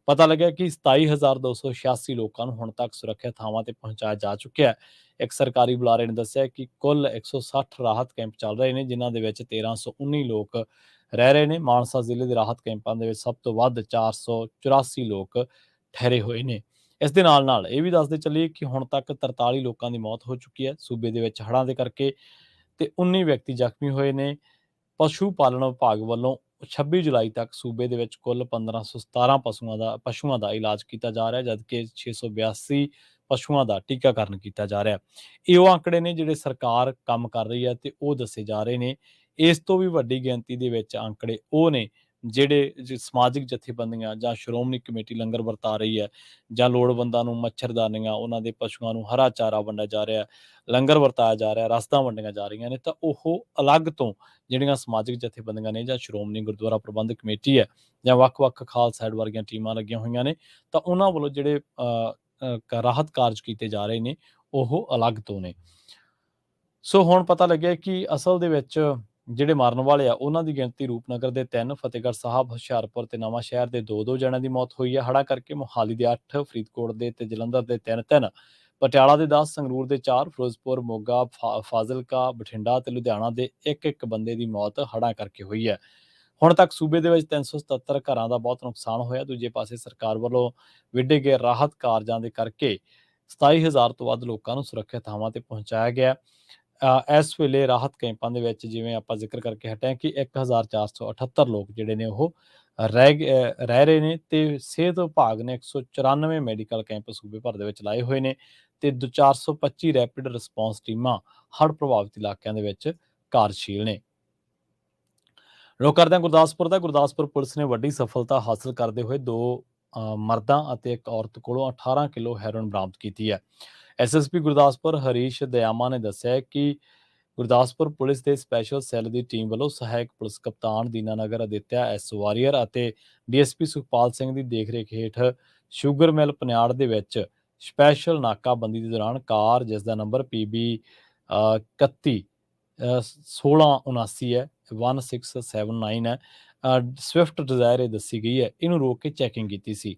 ਪਤਾ ਲੱਗਿਆ ਕਿ 27,286 ਲੋਕਾਂ ਨੂੰ ਹੁਣ ਤੱਕ ਸੁਰੱਖਿਅਤ ਥਾਵਾਂ ਤੇ ਪਹੁੰਚਾਇਆ ਜਾ ਚੁੱਕਿਆ ਹੈ। ਇੱਕ ਸਰਕਾਰੀ ਬੁਲਾਰੇ ਨੇ ਦੱਸਿਆ ਕਿ ਕੁੱਲ 160 ਰਾਹਤ ਕੈਂਪ ਚੱਲ ਰਹੇ ਨੇ, ਜਿਨ੍ਹਾਂ ਦੇ ਵਿੱਚ 1319 ਲੋਕ ਰਹਿ ਰਹੇ ਨੇ। ਮਾਨਸਾ ਜ਼ਿਲ੍ਹੇ ਦੇ ਰਾਹਤ ਕੈਂਪਾਂ ਦੇ ਵਿੱਚ ਸਭ ਤੋਂ ਵੱਧ 484 ਲੋਕ ਠਹਿਰੇ ਹੋਏ ਨੇ। ਇਸ ਦੇ ਨਾਲ ਇਹ ਵੀ ਦੱਸਦੇ ਚੱਲੀਏ ਕਿ ਹੁਣ ਤੱਕ 43 ਲੋਕਾਂ ਦੀ ਮੌਤ ਹੋ ਚੁੱਕੀ ਹੈ ਸੂਬੇ ਦੇ ਵਿੱਚ ਹੜ੍ਹਾਂ ਦੇ ਕਰਕੇ, ਤੇ 19 ਵਿਅਕਤੀ ਜ਼ਖਮੀ ਹੋਏ ਨੇ। ਪਸ਼ੂ ਪਾਲਣ ਵਿਭਾਗ ਵੱਲੋਂ 26 ਜੁਲਾਈ ਤੱਕ ਸੂਬੇ ਦੇ ਵਿੱਚ ਕੁੱਲ 1517 ਪਸ਼ੂਆਂ ਦਾ ਇਲਾਜ ਕੀਤਾ ਜਾ ਰਿਹਾ, ਜਦਕਿ 682 ਪਸ਼ੂਆਂ ਦਾ ਟੀਕਾਕਰਨ ਕੀਤਾ ਜਾ ਰਿਹਾ। ਇਹ ਉਹ ਆંકੜੇ ਨੇ ਜਿਹੜੇ ਸਰਕਾਰ ਕੰਮ ਕਰ ਰਹੀ ਹੈ ਤੇ ਉਹ ਦੱਸੇ ਜਾ ਰਹੇ ਨੇ। ਇਸ ਤੋਂ ਵੀ ਵੱਡੀ ਗਿਣਤੀ ਦੇ ਵਿੱਚ ਆંકੜੇ ਉਹ ਨੇ ਜਿਹੜੇ ਸਮਾਜਿਕ ਜਥੇਬੰਦੀਆਂ ਜਾਂ ਸ਼੍ਰੋਮਣੀ ਕਮੇਟੀ ਲੰਗਰ ਵਰਤਾ ਰਹੀ ਹੈ, ਜਾਂ ਲੋੜਵੰਦਾਂ ਨੂੰ ਮੱਛਰਦਾਨੀਆਂ, ਉਹਨਾਂ ਦੇ ਪਸ਼ੂਆਂ ਨੂੰ ਹਰਾ ਚਾਰਾ ਵੰਡਿਆ ਜਾ ਰਿਹਾ, ਲੰਗਰ ਵਰਤਾਇਆ ਜਾ ਰਿਹਾ, ਰਸਦਾਂ ਵੰਡੀਆਂ ਜਾ ਰਹੀਆਂ ਨੇ, ਤਾਂ ਉਹ ਅਲੱਗ ਤੋਂ ਜਿਹੜੀਆਂ ਸਮਾਜਿਕ ਜਥੇਬੰਦੀਆਂ ਨੇ ਜਾਂ ਸ਼੍ਰੋਮਣੀ ਗੁਰਦੁਆਰਾ ਪ੍ਰਬੰਧਕ ਕਮੇਟੀ ਹੈ ਜਾਂ ਵੱਖ-ਵੱਖ ਖਾਲਸਾ ਏਡ ਵਰਗੀਆਂ ਟੀਮਾਂ ਲੱਗੀਆਂ ਹੋਈਆਂ ਨੇ, ਤਾਂ ਉਹਨਾਂ ਵੱਲੋਂ ਜਿਹੜੇ ਰਾਹਤ ਕਾਰਜ ਕੀਤੇ ਜਾ ਰਹੇ ਨੇ ਉਹ ਅਲੱਗ ਤੋਂ ਨੇ। ਸੋ ਹੁਣ ਪਤਾ ਲੱਗਿਆ ਕਿ ਅਸਲ ਦੇ ਵਿੱਚ ਜਿਹੜੇ ਮਰਨ ਵਾਲੇ ਆ ਉਹਨਾਂ ਦੀ ਗਿਣਤੀ ਰੂਪਨਗਰ ਦੇ 3, ਫਤਿਹਗੜ੍ਹ ਸਾਹਿਬ, ਹੁਸ਼ਿਆਰਪੁਰ ਤੇ ਨਵਾਂ ਸ਼ਹਿਰ ਦੇ 2-2 ਜਣਿਆਂ ਦੀ ਮੌਤ ਹੋਈ ਹੈ ਹੜ੍ਹਾਂ ਕਰਕੇ। ਮੋਹਾਲੀ ਦੇ 8, ਫਰੀਦਕੋਟ ਦੇ ਤੇ ਜਲੰਧਰ ਦੇ 3-3, ਪਟਿਆਲਾ ਦੇ 10, ਸੰਗਰੂਰ ਦੇ 4, ਫਿਰੋਜ਼ਪੁਰ, ਮੋਗਾ, ਫਾਜ਼ਿਲਕਾ, ਬਠਿੰਡਾ ਤੇ ਲੁਧਿਆਣਾ ਦੇ ਇੱਕ ਬੰਦੇ ਦੀ ਮੌਤ ਹੜ੍ਹਾਂ ਕਰਕੇ ਹੋਈ ਹੈ। ਹੁਣ ਤੱਕ ਸੂਬੇ ਦੇ ਵਿੱਚ 377 ਘਰਾਂ ਦਾ ਬਹੁਤ ਨੁਕਸਾਨ ਹੋਇਆ। ਦੂਜੇ ਪਾਸੇ ਸਰਕਾਰ ਵੱਲੋਂ ਵਿੱਢੇ ਗਏ ਰਾਹਤ ਕਾਰਜਾਂ ਦੇ ਕਰਕੇ 27,000 ਤੋਂ ਵੱਧ ਲੋਕਾਂ ਨੂੰ ਸੁਰੱਖਿਅਤ ਥਾਵਾਂ ਤੇ ਪਹੁੰਚਾਇਆ ਗਿਆ। ਇਸ ਵੇਲੇ ਰਾਹਤ ਕੈਂਪਾਂ ਦੇ ਵਿੱਚ ਜਿਵੇਂ ਆਪਾਂ ਜ਼ਿਕਰ ਕਰਕੇ ਹਟੇ ਕਿ 1478 ਲੋਕ ਜਿਹੜੇ ਨੇ ਉਹ ਰਹਿ ਰਹੇ ਨੇ, ਤੇ ਸਿਹਤ ਵਿਭਾਗ ਨੇ 194 ਮੈਡੀਕਲ ਕੈਂਪ ਸੂਬੇ ਭਰ ਦੇ ਵਿੱਚ ਲਾਏ ਹੋਏ ਨੇ, ਤੇ 425 ਰੈਪਿਡ ਰਿਸਪੌਂਸ ਟੀਮਾਂ ਹੜ੍ਹ ਪ੍ਰਭਾਵਿਤ ਇਲਾਕਿਆਂ ਦੇ ਵਿੱਚ ਕਾਰਜਸ਼ੀਲ ਨੇ। ਰੁਕ ਕਰਦੇ ਹਾਂ ਗੁਰਦਾਸਪੁਰ ਦਾ। ਗੁਰਦਾਸਪੁਰ ਪੁਲਿਸ ਨੇ ਵੱਡੀ ਸਫਲਤਾ ਹਾਸਲ ਕਰਦੇ ਹੋਏ 2 ਮਰਦਾਂ ਅਤੇ ਇੱਕ ਔਰਤ ਕੋਲੋਂ 18 ਕਿਲੋ ਹੈਰੋਇਨ ਬਰਾਮਦ ਕੀਤੀ ਹੈ। ਐਸਐਸਪੀ ਗੁਰਦਾਸਪੁਰ ਹਰੀਸ਼ ਦਇਆਮਾ ਨੇ ਦੱਸਿਆ ਕਿ ਗੁਰਦਾਸਪੁਰ ਪੁਲਿਸ ਦੇ ਸਪੈਸ਼ਲ ਸੈੱਲ ਦੀ ਟੀਮ ਵੱਲੋਂ ਸਹਾਇਕ ਪੁਲਿਸ ਕਪਤਾਨ ਦੀਨਾਨਗਰ ਅਦਿੱਤਿਆ ਐਸ ਵਾਰੀਅਰ ਅਤੇ ਡੀਐਸਪੀ ਸੁਖਪਾਲ ਸਿੰਘ ਦੀ ਦੇਖਰੇਖ ਹੇਠ ਸ਼ੂਗਰ ਮਿਲ ਪਨਿਆੜ ਦੇ ਵਿੱਚ ਸਪੈਸ਼ਲ ਨਾਕਾਬੰਦੀ ਦੇ ਦੌਰਾਨ ਕਾਰ ਜਿਸ ਦਾ ਨੰਬਰ PB 31 1679 ਹੈ 1679 ਹੈ ਸਵਿਫਟ ਡਿਜ਼ਾਇਰ ਇਹ ਦੱਸੀ ਗਈ ਹੈ, ਇਹਨੂੰ ਰੋਕ ਕੇ ਚੈਕਿੰਗ ਕੀਤੀ ਸੀ।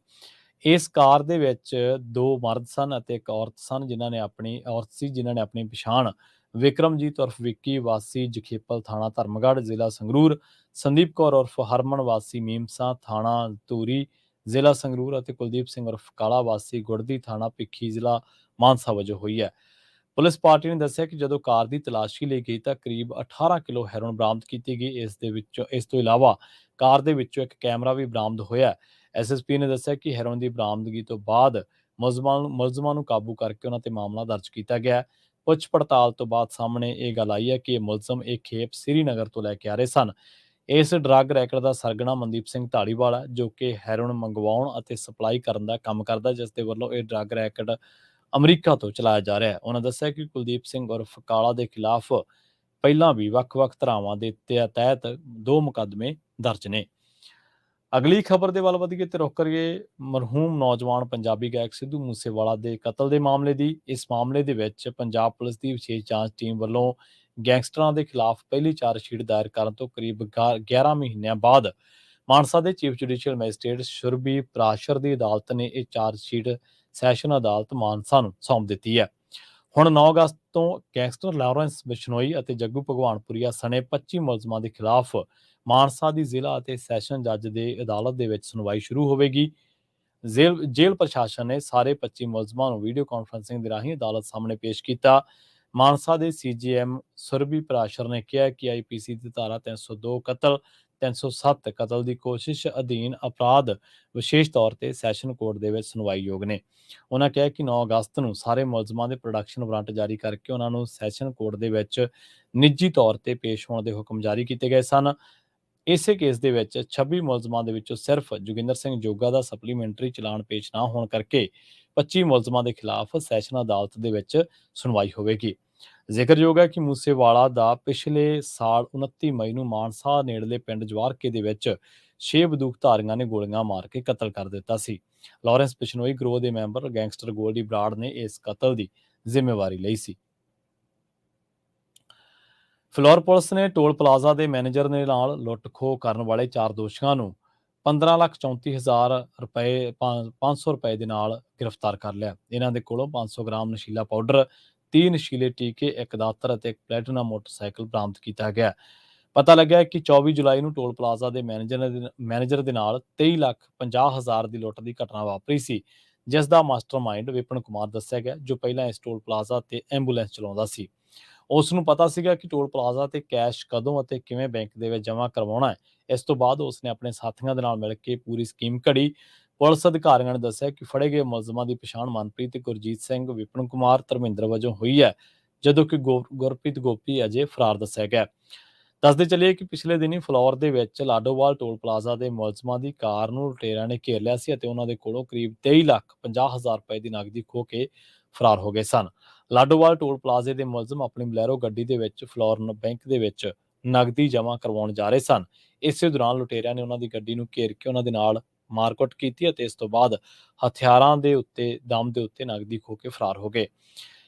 ਇਸ ਕਾਰ ਦੇ ਵਿੱਚ 2 ਮਰਦ ਸਨ ਅਤੇ ਇੱਕ ਔਰਤ ਸਨ ਜਿਨ੍ਹਾਂ ਨੇ ਆਪਣੀ ਪਛਾਣ ਵਿਕਰਮਜੀਤ ਉਰਫ ਵਿੱਕੀ ਵਾਸੀ ਜਖੇਪਲ ਥਾਣਾ ਧਰਮਗੜ੍ਹ ਜ਼ਿਲ੍ਹਾ ਸੰਗਰੂਰ, ਸੰਦੀਪ ਕੌਰ ਉਰਫ ਹਰਮਨ ਵਾਸੀ ਮੀਮਸਾ ਥਾਣਾ ਧੂਰੀ ਜ਼ਿਲ੍ਹਾ ਸੰਗਰੂਰ ਅਤੇ ਕੁਲਦੀਪ ਸਿੰਘ ਉਰਫ ਕਾਲਾ ਵਾਸੀ ਗੁੜਦੀ ਥਾਣਾ ਭਿੱਖੀ ਜ਼ਿਲ੍ਹਾ ਮਾਨਸਾ ਵਜੋਂ ਹੋਈ ਹੈ। ਪੁਲਿਸ ਪਾਰਟੀ ਨੇ ਦੱਸਿਆ ਕਿ ਜਦੋਂ ਕਾਰ ਦੀ ਤਲਾਸ਼ੀ ਲਈ ਗਈ ਤਾਂ ਕਰੀਬ 18 ਕਿਲੋ ਹੈਰੋਇਨ ਬਰਾਮਦ ਕੀਤੀ ਗਈ। ਇਸ ਤੋਂ ਇਲਾਵਾ ਕਾਰ ਦੇ ਵਿੱਚੋਂ ਇੱਕ ਕੈਮਰਾ ਵੀ ਬਰਾਮਦ ਹੋਇਆ। ਐਸਐਸਪੀ ਨੇ ਦੱਸਿਆ ਕਿ ਹੈਰੋਇਨ ਦੀ ਬਰਾਮਦਗੀ ਤੋਂ ਬਾਅਦ ਮੁਲਜ਼ਮਾਂ ਨੂੰ ਕਾਬੂ ਕਰਕੇ ਉਹਨਾਂ ਤੇ ਮਾਮਲਾ ਦਰਜ ਕੀਤਾ ਗਿਆ। ਪੁੱਛ ਪੜਤਾਲ ਤੋਂ ਬਾਅਦ ਸਾਹਮਣੇ ਇਹ ਗੱਲ ਆਈ ਹੈ ਕਿ ਇਹ ਮੁਲਜ਼ਮ ਇਹ ਖੇਪ ਸ੍ਰੀਨਗਰ ਤੋਂ ਲੈ ਕੇ ਆ ਰਹੇ ਸਨ। ਇਸ ਡਰੱਗ ਰੈਕਟ ਦਾ ਸਰਗਨਾ ਮਨਦੀਪ ਸਿੰਘ ਢਾਲੀਵਾਲ ਹੈ ਜੋ ਕਿ ਹੈਰੋਇਨ ਮੰਗਵਾਉਣ ਅਤੇ ਸਪਲਾਈ ਕਰਨ ਦਾ ਕੰਮ ਕਰਦਾ, ਜਿਸ ਦੇ ਵੱਲੋਂ ਇਹ ਡਰੱਗ ਰੈਕਟ ਅਮਰੀਕਾ ਤੋਂ ਚਲਾਇਆ ਜਾ ਰਿਹਾ ਹੈ। ਉਹਨਾਂ ਦੱਸਿਆ ਕਿ ਕੁਲਦੀਪ ਸਿੰਘ ਉਰਫ ਕਾਲਾ ਦੇ ਖਿਲਾਫ ਪਹਿਲਾਂ ਵੀ ਵੱਖ-ਵੱਖ ਧਾਰਾਵਾਂ ਦੇ ਤਹਿਤ 2 ਮੁਕੱਦਮੇ ਦਰਜ ਨੇ। ਅਗਲੀ ਖਬਰ ਦੇ ਵੱਲ ਵਧੀਏ ਤੇ ਰੁਕ ਕਰੀਏ ਮਰਹੂਮ ਨੌਜਵਾਨ ਪੰਜਾਬੀ ਗਾਇਕ ਸਿੱਧੂ ਮੂਸੇਵਾਲਾ ਦੇ ਕਤਲ ਦੇ ਮਾਮਲੇ ਦੀ। ਇਸ ਮਾਮਲੇ ਦੇ ਵਿੱਚ ਪੰਜਾਬ ਪੁਲਿਸ ਦੀ ਵਿਸ਼ੇਸ਼ ਜਾਂਚ ਟੀਮ ਵੱਲੋਂ ਗੈਂਗਸਟਰਾਂ ਦੇ ਖਿਲਾਫ ਪਹਿਲੀ ਚਾਰਜਸ਼ੀਟ ਦਾਇਰ ਕਰਨ ਤੋਂ ਕਰੀਬ 11 ਮਹੀਨਿਆਂ ਬਾਅਦ ਮਾਨਸਾ ਦੇ chief judicial magistrate Surbhi Parashar ਦੀ ਅਦਾਲਤ ਨੇ ਇਹ ਚਾਰਜਸ਼ੀਟ ਸੈਸ਼ਨ ਅਦਾਲਤ ਮਾਨਸਾ ਨੂੰ ਸੌਂਪ ਦਿੱਤੀ ਹੈ। ਹੁਣ 9 ਅਗਸਤ ਤੋਂ ਗੈਂਗਸਟਰ ਲਾਰੈਂਸ ਬਿਸ਼ਨੋਈ ਅਤੇ ਜੱਗੂ ਭਗਵਾਨਪੁਰੀਆ ਸਣੇ 25 ਮੁਲਜ਼ਮਾਂ ਦੇ ਖਿਲਾਫ ਮਾਨਸਾ ਦੀ ਜ਼ਿਲ੍ਹਾ ਅਤੇ ਸੈਸ਼ਨ ਜੱਜ ਦੇ ਅਦਾਲਤ ਦੇ ਵਿੱਚ ਸੁਣਵਾਈ ਸ਼ੁਰੂ ਹੋਵੇਗੀ। ਜੇਲ੍ਹ ਪ੍ਰਸ਼ਾਸਨ ਨੇ ਸਾਰੇ 25 ਮੁਲਜ਼ਮਾਂ ਨੂੰ ਵੀਡੀਓ ਕਾਨਫਰੰਸਿੰਗ ਦੇ ਰਾਹੀਂ ਅਦਾਲਤ ਸਾਹਮਣੇ ਪੇਸ਼ ਕੀਤਾ। ਮਾਨਸਾ ਦੇ CGM ਸੁਰਭੀ ਪਰਾਸ਼ਰ ਨੇ ਕਿਹਾ ਕਿ IPC ਦੀ ਧਾਰਾ 302 ਕਤਲ 307 ਕਤਲ ਦੀ ਕੋਸ਼ਿਸ਼ ਅਧੀਨ ਅਪਰਾਧ ਵਿਸ਼ੇਸ਼ ਤੌਰ ਤੇ ਸੈਸ਼ਨ ਕੋਰਟ ਦੇ ਵਿੱਚ ਸੁਣਵਾਈਯੋਗ ਨੇ। ਉਹਨਾਂ ਕਿਹਾ ਕਿ 9 ਅਗਸਤ ਨੂੰ ਸਾਰੇ ਮੁਲਜ਼ਮਾਂ ਦੇ ਪ੍ਰੋਡਕਸ਼ਨ ਵਾਰੰਟ ਜਾਰੀ ਕਰਕੇ ਉਹਨਾਂ ਨੂੰ ਸੈਸ਼ਨ ਕੋਰਟ ਦੇ ਵਿੱਚ ਨਿੱਜੀ ਤੌਰ ਤੇ ਪੇਸ਼ ਹੋਣ ਦੇ ਹੁਕਮ ਜਾਰੀ ਕੀਤੇ ਗਏ ਸਨ। ਇਸੇ ਕੇਸ ਦੇ ਵਿੱਚ 26 ਮੁਲਜ਼ਮਾਂ ਦੇ ਵਿੱਚੋਂ ਸਿਰਫ ਜੋਗਿੰਦਰ ਸਿੰਘ ਜੋਗਾ ਦਾ ਸਪਲੀਮੈਂਟਰੀ ਚਲਾਨ ਪੇਸ਼ ਨਾ ਹੋਣ ਕਰਕੇ 25 ਮੁਲਜ਼ਮਾਂ ਦੇ ਖਿਲਾਫ ਸੈਸ਼ਨ ਅਦਾਲਤ ਦੇ ਵਿੱਚ ਸੁਣਵਾਈ ਹੋਵੇਗੀ। ਜ਼ਿਕਰਯੋਗ ਹੈ ਕਿ ਮੂਸੇਵਾਲਾ ਦਾ ਪਿਛਲੇ ਸਾਲ 29 ਮਈ ਨੂੰ ਮਾਨਸਾ ਨੇੜਲੇ ਪਿੰਡ ਜਵਾਰਕੇ ਦੇ ਵਿੱਚ 6 ਬੰਦੂਕਧਾਰੀਆਂ ਨੇ ਗੋਲੀਆਂ ਮਾਰ ਕੇ ਕਤਲ ਕਰ ਦਿੱਤਾ ਸੀ। ਲਾਰੈਂਸ ਬਿਸ਼ਨੋਈ ਗਰੋਹ ਦੇ ਮੈਂਬਰ ਗੈਂਗਸਟਰ ਗੋਲਡੀ ਬਰਾੜ ਨੇ ਇਸ ਕਤਲ ਦੀ ਜ਼ਿੰਮੇਵਾਰੀ ਲਈ ਸੀ। ਫਿਲੌਰ ਪੁਲਿਸ ਨੇ ਟੋਲ ਪਲਾਜ਼ਾ ਦੇ ਮੈਨੇਜਰ ਦੇ ਨਾਲ ਲੁੱਟ-ਖੋਹ ਕਰਨ ਵਾਲੇ 4 ਦੋਸ਼ੀਆਂ ਨੂੰ 15,34,000 ਰੁਪਏ 500 ਰੁਪਏ ਦੇ ਨਾਲ ਗ੍ਰਿਫਤਾਰ ਕਰ ਲਿਆ। ਇਹਨਾਂ ਦੇ ਕੋਲੋਂ 500 ਗ੍ਰਾਮ ਨਸ਼ੀਲਾ ਪਾਊਡਰ, 3 ਨਸ਼ੀਲੇ ਟੀਕੇ, ਇੱਕ ਦਾਤਰ ਅਤੇ ਇੱਕ ਪਲੈਟੀਨਾ ਮੋਟਰਸਾਈਕਲ ਬਰਾਮਦ ਕੀਤਾ ਗਿਆ। ਪਤਾ ਲੱਗਿਆ ਕਿ 24 ਜੁਲਾਈ ਨੂੰ ਟੋਲ ਪਲਾਜ਼ਾ ਦੇ ਮੈਨੇਜਰ ਦੇ ਨਾਲ 23,50,000 ਦੀ ਲੁੱਟ ਦੀ ਘਟਨਾ ਵਾਪਰੀ ਸੀ, ਜਿਸ ਦਾ ਮਾਸਟਰਮਾਈਂਡ ਵਿਪਨ ਕੁਮਾਰ ਦੱਸਿਆ ਗਿਆ, ਜੋ ਪਹਿਲਾਂ ਇਸ ਟੋਲ ਪਲਾਜ਼ਾ ਤੇ ਐਂਬੂਲੈਂਸ ਚਲਾਉਂਦਾ ਸੀ। ਉਸ ਨੂੰ ਪਤਾ ਸੀਗਾ ਕਿ ਟੋਲ ਪਲਾਜ਼ਾ ਤੇ ਕੈਸ਼ ਕਦੋਂ ਅਤੇ ਕਿਵੇਂ ਬੈਂਕ ਦੇ ਵਿੱਚ ਜਮ੍ਹਾਂ ਕਰਵਾਉਣਾ ਹੈ। ਇਸ ਤੋਂ ਬਾਅਦ ਉਸਨੇ ਆਪਣੇ ਸਾਥੀਆਂ ਦੇ ਨਾਲ ਮਿਲ ਕੇ ਪੂਰੀ ਸਕੀਮ ਘੜੀ। ਪੁਲਿਸ ਅਧਿਕਾਰੀਆਂ ਨੇ ਦੱਸਿਆ ਕਿ ਫੜੇ ਗਏ ਮੁਲਜ਼ਮਾਂ ਦੀ ਪਛਾਣ ਮਨਪ੍ਰੀਤ ਤੇ ਗੁਰਜੀਤ ਸਿੰਘ, ਵਿਪਨ ਕੁਮਾਰ, ਧਰਮਿੰਦਰ ਵਜੋਂ ਹੋਈ ਹੈ, ਜਦੋਂ ਕਿ ਗੁਰਪ੍ਰੀਤ ਗੋਪੀ ਅਜੇ ਫਰਾਰ ਦੱਸਿਆ ਗਿਆ। ਦੱਸਦੇ ਚੱਲੀਏ ਕਿ ਪਿਛਲੇ ਦਿਨੀ ਫਲੌਰ ਦੇ ਵਿੱਚ ਲਾਡੋਵਾਲ ਟੋਲ ਪਲਾਜ਼ਾ ਦੇ ਮੁਲਜ਼ਮਾਂ ਦੀ ਕਾਰ ਨੂੰ ਲੁਟੇਰਿਆਂ ਨੇ ਘੇਰ ਲਿਆ ਸੀ ਅਤੇ ਉਹਨਾਂ ਦੇ ਕੋਲੋਂ ਕਰੀਬ 23,50,000 ਰੁਪਏ ਦੀ ਨਕਦੀ ਖੋਹ ਕੇ ਫਰਾਰ ਹੋ ਗਏ ਸਨ। ਲਾਡੋਵਾਲ ਟੋਲ ਪਲਾਜ਼ੇ ਦੇ ਮੁਲਜ਼ਮ ਆਪਣੀ ਬਲੈਰੋ ਗੱਡੀ ਦੇ ਵਿੱਚ ਫਲੌਰ ਬੈਂਕ ਦੇ ਵਿੱਚ ਨਕਦੀ ਜਮ੍ਹਾਂ ਕਰਵਾਉਣ ਜਾ ਰਹੇ ਸਨ। ਇਸੇ ਦੌਰਾਨ ਲੁਟੇਰਿਆਂ ਨੇ ਉਹਨਾਂ ਦੀ ਗੱਡੀ ਨੂੰ ਘੇਰ ਕੇ ਉਹਨਾਂ ਦੇ ਨਾਲ ਮਾਰਕੁੱਟ ਕੀਤੀ ਅਤੇ ਇਸ ਤੋਂ ਬਾਅਦ ਹਥਿਆਰਾਂ ਦੇ ਦਮ ਦੇ ਉੱਤੇ ਨਕਦੀ ਖੋਹ ਕੇ ਫਰਾਰ ਹੋ ਗਏ।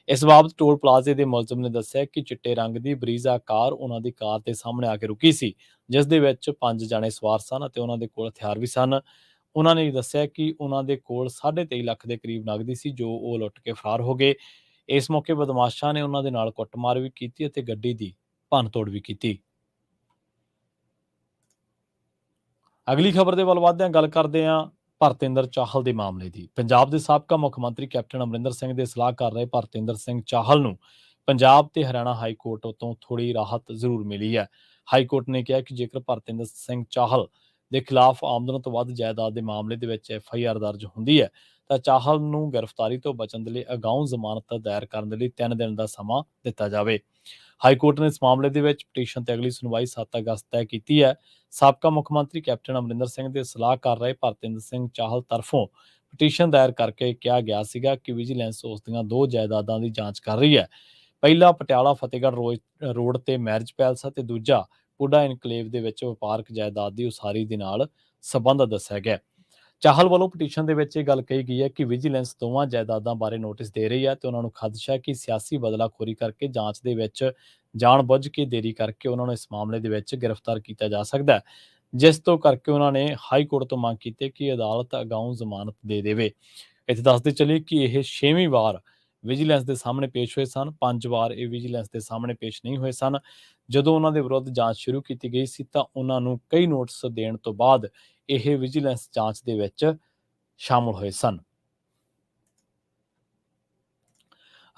ਇਸ ਬਾਬਤ ਟੋਲ ਪਲਾਜ਼ੇ ਦੇ ਮੁਲਜ਼ਮ ਨੇ ਦੱਸਿਆ ਕਿ ਚਿੱਟੇ ਰੰਗ ਦੀ ਬਰੀਜ਼ਾ ਕਾਰ ਉਹਨਾਂ ਦੀ ਕਾਰ ਦੇ ਸਾਹਮਣੇ ਆ ਕੇ ਰੁਕੀ ਸੀ, ਜਿਸ ਦੇ ਵਿੱਚ 5 ਜਣੇ ਸਵਾਰ ਸਨ ਅਤੇ ਉਹਨਾਂ ਦੇ ਕੋਲ ਹਥਿਆਰ ਵੀ ਸਨ। ਉਹਨਾਂ ਨੇ ਦੱਸਿਆ ਕਿ ਉਹਨਾਂ ਦੇ ਕੋਲ 23.5 ਲੱਖ ਦੇ ਕਰੀਬ ਨਕਦੀ ਸੀ, ਜੋ ਉਹ ਲੁੱਟ ਕੇ ਫਰਾਰ ਹੋ ਗਏ। ਇਸ ਮੌਕੇ ਬਦਮਾਸ਼ਾਂ ਨੇ ਉਹਨਾਂ ਦੇ ਨਾਲ ਕੁੱਟਮਾਰ ਵੀ ਕੀਤੀ ਅਤੇ ਗੱਡੀ ਦੀ ਭੰਨਤੋੜ ਵੀ ਕੀਤੀ। ਅਗਲੀ ਖਬਰ ਦੇ ਵੱਲ ਵਧਦੇ ਹਾਂ, ਗੱਲ ਕਰਦੇ ਹਾਂ ਭਰਤਿੰਦਰ ਚਾਹਲ ਦੇ ਮਾਮਲੇ ਦੀ। ਪੰਜਾਬ ਦੇ ਸਾਬਕਾ ਮੁੱਖ ਮੰਤਰੀ ਕੈਪਟਨ ਅਮਰਿੰਦਰ ਸਿੰਘ ਦੇ ਸਲਾਹਕਾਰ ਰਹੇ ਭਰਤਿੰਦਰ ਸਿੰਘ ਚਾਹਲ ਨੂੰ ਪੰਜਾਬ ਤੇ ਹਰਿਆਣਾ ਹਾਈ ਕੋਰਟ ਤੋਂ ਥੋੜੀ ਰਾਹਤ ਜ਼ਰੂਰ ਮਿਲੀ ਹੈ। ਹਾਈ ਕੋਰਟ ਨੇ ਕਿਹਾ ਕਿ ਜੇਕਰ ਭਰਤਿੰਦਰ ਸਿੰਘ ਚਾਹਲ ਦੇ ਖਿਲਾਫ ਆਮਦਨ ਤੋਂ ਵੱਧ ਜਾਇਦਾਦ ਦੇ ਮਾਮਲੇ ਦੇ ਵਿੱਚ FIR ਦਰਜ ਹੁੰਦੀ ਹੈ ਤਾਂ ਚਾਹਲ ਨੂੰ ਗ੍ਰਿਫਤਾਰੀ ਤੋਂ ਬਚਣ ਦੇ ਲਈ ਅਗਾਊਂ ਜ਼ਮਾਨਤ ਦਾਇਰ ਕਰਨ ਦੇ ਲਈ 3 ਦਿਨ ਦਾ ਸਮਾਂ ਦਿੱਤਾ ਜਾਵੇ। ਹਾਈ ਕੋਰਟ ਨੇ ਇਸ ਮਾਮਲੇ ਦੇ ਵਿੱਚ ਪਟੀਸ਼ਨ ਤੇ ਅਗਲੀ ਸੁਣਵਾਈ 7 ਅਗਸਤ ਤੈਅ ਕੀਤੀ ਹੈ। ਸਾਬਕਾ ਮੁੱਖ ਮੰਤਰੀ ਕੈਪਟਨ ਅਮਰਿੰਦਰ ਸਿੰਘ ਦੇ ਸਲਾਹਕਾਰ ਰਹੇ ਭਰਤਿੰਦਰ ਸਿੰਘ ਚਾਹਲ ਤਰਫੋਂ ਪਟੀਸ਼ਨ ਦਾਇਰ ਕਰਕੇ ਕਿਹਾ ਗਿਆ ਸੀਗਾ ਕਿ ਵਿਜੀਲੈਂਸ ਉਸ ਦੀਆਂ 2 ਜਾਇਦਾਦਾਂ ਦੀ ਜਾਂਚ ਕਰ ਰਹੀ ਹੈ। ਪਹਿਲਾ ਪਟਿਆਲਾ ਫਤਿਹਗੜ੍ਹ ਰੋਡ ਤੇ ਮੈਰਿਜ ਪੈਲਸ ਅਤੇ ਦੂਜਾ ਪੁੱਡਾ ਇਨਕਲੇਵ ਦੇ ਵਿੱਚ ਵਪਾਰਕ ਜਾਇਦਾਦ ਦੀ ਉਸਾਰੀ ਦੇ ਨਾਲ ਸੰਬੰਧ ਦੱਸਿਆ ਗਿਆ। ਚਾਹਲ ਵੱਲੋਂ ਪਟੀਸ਼ਨ ਦੇ ਵਿੱਚ ਇਹ ਗੱਲ ਕਹੀ ਗਈ ਹੈ ਕਿ ਵਿਜੀਲੈਂਸ ਦੋਵਾਂ ਜਾਇਦਾਦਾਂ ਬਾਰੇ ਨੋਟਿਸ ਦੇ ਰਹੀ ਹੈ ਤੇ ਉਹਨਾਂ ਨੂੰ ਖਦਸ਼ਾ ਹੈ ਕਿ ਸਿਆਸੀ ਬਦਲਾਖੋਰੀ ਕਰਕੇ ਜਾਂਚ ਦੇ ਵਿੱਚ ਜਾਣਬੁੱਝ ਕੇ ਦੇਰੀ ਕਰਕੇ ਉਹਨਾਂ ਨੂੰ ਇਸ ਮਾਮਲੇ ਦੇ ਵਿੱਚ ਗ੍ਰਿਫਤਾਰ ਕੀਤਾ ਜਾ ਸਕਦਾ ਹੈ, ਜਿਸ ਤੋਂ ਕਰਕੇ ਉਹਨਾਂ ਨੇ ਹਾਈ ਕੋਰਟ ਤੋਂ ਮੰਗ ਕੀਤੀ ਕਿ ਅਦਾਲਤ ਅਗਾਊਂ ਜ਼ਮਾਨਤ ਦੇ ਦੇਵੇ। ਇੱਥੇ ਦੱਸਦੇ ਚੱਲੀਏ ਕਿ ਇਹ 6ਵੀਂ ਵਾਰ ਵਿਜੀਲੈਂਸ ਦੇ ਸਾਹਮਣੇ ਪੇਸ਼ ਹੋਏ ਸਨ। 5 ਵਾਰ ਇਹ ਵਿਜੀਲੈਂਸ ਦੇ ਸਾਹਮਣੇ ਪੇਸ਼ ਨਹੀਂ ਹੋਏ ਸਨ। ਜਦੋਂ ਉਹਨਾਂ ਦੇ ਵਿਰੁੱਧ ਜਾਂਚ ਸ਼ੁਰੂ ਕੀਤੀ ਗਈ ਸੀ ਤਾਂ ਉਹਨਾਂ ਨੂੰ ਕਈ ਨੋਟਿਸ ਦੇਣ ਤੋਂ ਬਾਅਦ ਇਹ ਵਿਜੀਲੈਂਸ ਜਾਂਚ ਦੇ ਵਿੱਚ ਸ਼ਾਮਲ ਹੋਏ ਸਨ।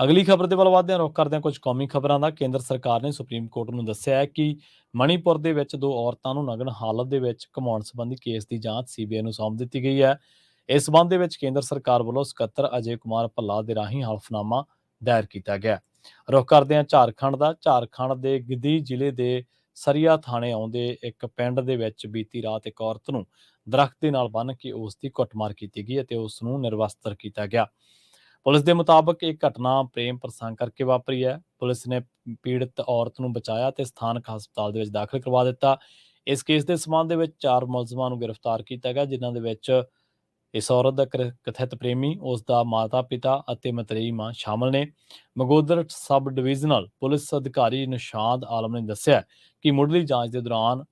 ਅਗਲੀ ਖਬਰ ਦੇ ਵੱਲ ਵਧਦੇ ਹਾਂ, ਰੁਖ ਕਰਦੇ ਹਾਂ ਕੁਝ ਕੌਮੀ ਖਬਰਾਂ ਦਾ। ਕੇਂਦਰ ਸਰਕਾਰ ਨੇ ਸੁਪਰੀਮ ਕੋਰਟ ਨੂੰ ਦੱਸਿਆ ਹੈ ਕਿ ਮਣੀਪੁਰ ਦੇ ਵਿੱਚ 2 ਔਰਤਾਂ ਨੂੰ ਨਗਨ ਹਾਲਤ ਦੇ ਵਿੱਚ ਘੁਮਾਉਣ ਸੰਬੰਧੀ ਕੇਸ ਦੀ ਜਾਂਚ ਸੀਬੀਆਈ ਨੂੰ ਸੌਂਪ ਦਿੱਤੀ ਗਈ ਹੈ। ਇਸ ਸਬੰਧ ਦੇ ਵਿੱਚ ਕੇਂਦਰ ਸਰਕਾਰ ਵੱਲੋਂ ਸਕੱਤਰ ਅਜੇ ਕੁਮਾਰ ਭੱਲਾ ਦੇ ਰਾਹੀਂ ਹਲਫਨਾਮਾ ਦਾਇਰ ਕੀਤਾ ਗਿਆ। ਰੁਖ ਕਰਦੇ ਹਾਂ ਝਾਰਖੰਡ ਦਾ। ਝਾਰਖੰਡ ਦੇ ਗਿੱਦੀ ਜ਼ਿਲ੍ਹੇ ਦੇ ਸਰੀਆ ਥਾਣੇ ਆਉਂਦੇ ਇੱਕ ਪਿੰਡ ਦੇ ਵਿੱਚ ਬੀਤੀ ਰਾਤ ਇੱਕ ਔਰਤ ਨੂੰ ਦਰਖਤ ਦੇ ਨਾਲ ਬੰਨ੍ਹ ਕੇ ਉਸ ਦੀ ਕੁੱਟਮਾਰ ਕੀਤੀ ਗਈ ਅਤੇ ਉਸ ਨੂੰ ਨਿਰਵਸਤਰ ਕੀਤਾ ਗਿਆ। ਪੁਲਿਸ ਦੇ ਮੁਤਾਬਕ ਇਹ ਘਟਨਾ ਪ੍ਰੇਮ ਪ੍ਰਸੰਗ ਕਰਕੇ ਵਾਪਰੀ ਹੈ। ਪੁਲਿਸ ਨੇ ਪੀੜਤ ਔਰਤ ਨੂੰ ਬਚਾਇਆ ਤੇ ਸਥਾਨਕ ਹਸਪਤਾਲ ਦੇ ਵਿੱਚ ਦਾਖਲ ਕਰਵਾ ਦਿੱਤਾ। ਇਸ ਕੇਸ ਦੇ ਸਬੰਧ ਦੇ ਵਿੱਚ 4 ਮੁਲਜ਼ਮਾਂ ਨੂੰ ਗ੍ਰਿਫਤਾਰ ਕੀਤਾ ਗਿਆ, ਜਿਨ੍ਹਾਂ ਦੇ ਵਿੱਚ ਇਸ ਔਰਤ ਦਾ ਕਥਿਤ ਪ੍ਰੇਮੀ, ਉਸ ਦਾ ਮਾਤਾ-ਪਿਤਾ ਅਤੇ ਮਤਰੇਈ ਮਾਂ ਸ਼ਾਮਲ ਨੇ। ਮਗੋਦਰ ਸਬ ਡਿਵੀਜ਼ਨਲ ਪੁਲਿਸ ਅਧਿਕਾਰੀ ਨਿਸ਼ਾਦ ਆਲਮ ਨੇ ਦੱਸਿਆ ਕਿ ਮੁੱਢਲੀ ਜਾਂਚ ਦੇ ਦੌਰਾਨ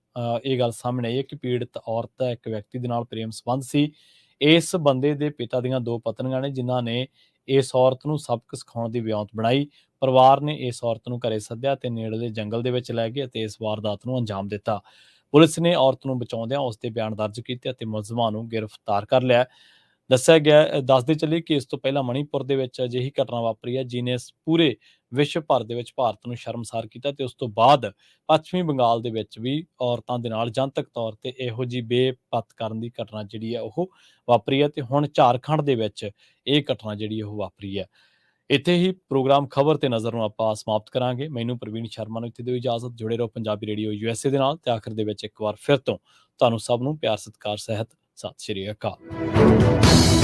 ਇਹ ਗੱਲ ਸਾਹਮਣੇ ਆਈ ਹੈ ਕਿ ਪੀੜਤ ਔਰਤ ਦਾ ਇੱਕ ਵਿਅਕਤੀ ਦੇ ਨਾਲ ਪ੍ਰੇਮ ਸੰਬੰਧ ਸੀ। ਇਸ ਬੰਦੇ ਦੇ ਪਿਤਾ ਦੀਆਂ 2 ਪਤਨੀਆਂ ਨੇ, ਜਿਨ੍ਹਾਂ ਨੇ ਇਸ ਔਰਤ ਨੂੰ ਸਬਕ ਸਿਖਾਉਣ ਦੀ ਵਿਉਂਤ ਬਣਾਈ। ਪਰਿਵਾਰ ਨੇ ਇਸ ਔਰਤ ਨੂੰ ਘਰੇ ਸੱਦਿਆ ਤੇ ਨੇੜਲੇ ਜੰਗਲ ਦੇ ਵਿੱਚ ਲੈ ਗਏ ਅਤੇ ਇਸ ਵਾਰਦਾਤ ਨੂੰ ਅੰਜਾਮ ਦਿੱਤਾ। ਪੁਲਿਸ ਨੇ ਔਰਤ ਨੂੰ ਬਚਾਉਂਦਿਆਂ ਉਸ ਦੇ ਬਿਆਨ ਦਰਜ ਕੀਤੇ ਅਤੇ ਮੁਲਜ਼ਮਾਂ ਨੂੰ ਗ੍ਰਿਫਤਾਰ ਕਰ ਲਿਆ। ਦੱਸਦੇ ਚੱਲੀਏ ਕਿ ਇਸ ਤੋਂ ਪਹਿਲਾਂ ਮਣੀਪੁਰ ਦੇ ਵਿੱਚ ਅਜਿਹੀ ਘਟਨਾ ਵਾਪਰੀ ਹੈ ਜਿਹਨੇ ਪੂਰੇ ਵਿਸ਼ਵ ਭਰ ਦੇ ਵਿੱਚ ਭਾਰਤ ਨੂੰ ਸ਼ਰਮਸਾਰ ਕੀਤਾ ਤੇ ਉਸ ਤੋਂ ਬਾਅਦ ਪੱਛਮੀ ਬੰਗਾਲ ਦੇ ਵਿੱਚ ਵੀ ਔਰਤਾਂ ਦੇ ਨਾਲ ਜਨਤਕ ਤੌਰ ਤੇ ਇਹੋ ਜਿਹੀ ਬੇਪਤ ਕਰਨ ਦੀ ਘਟਨਾ ਜਿਹੜੀ ਹੈ ਉਹ ਵਾਪਰੀ ਹੈ ਤੇ ਹੁਣ ਝਾਰਖੰਡ ਦੇ ਵਿੱਚ ਇਹ ਘਟਨਾ ਜਿਹੜੀ ਉਹ ਵਾਪਰੀ ਹੈ। ਇੱਥੇ ਹੀ ਪ੍ਰੋਗਰਾਮ ਖਬਰ ਤੇ ਨਜ਼ਰ ਨੂੰ ਆਪਾਂ ਸਮਾਪਤ ਕਰਾਂਗੇ। ਮੈਨੂੰ ਪ੍ਰਵੀਨ ਸ਼ਰਮਾ ਨੂੰ ਇੱਥੇ ਦਿਓ ਇਜਾਜ਼ਤ। ਜੁੜੇ ਰਹੋ ਪੰਜਾਬੀ ਰੇਡੀਓ USA ਦੇ ਨਾਲ ਤੇ ਆਖਰ ਦੇ ਵਿੱਚ ਇੱਕ ਵਾਰ ਫਿਰ ਤੋਂ ਤੁਹਾਨੂੰ ਸਭ ਨੂੰ ਪਿਆਰ ਸਤਿਕਾਰ ਸਹਿਤ ਸਤਿ ਸ਼੍ਰੀ ਅਕਾਲ।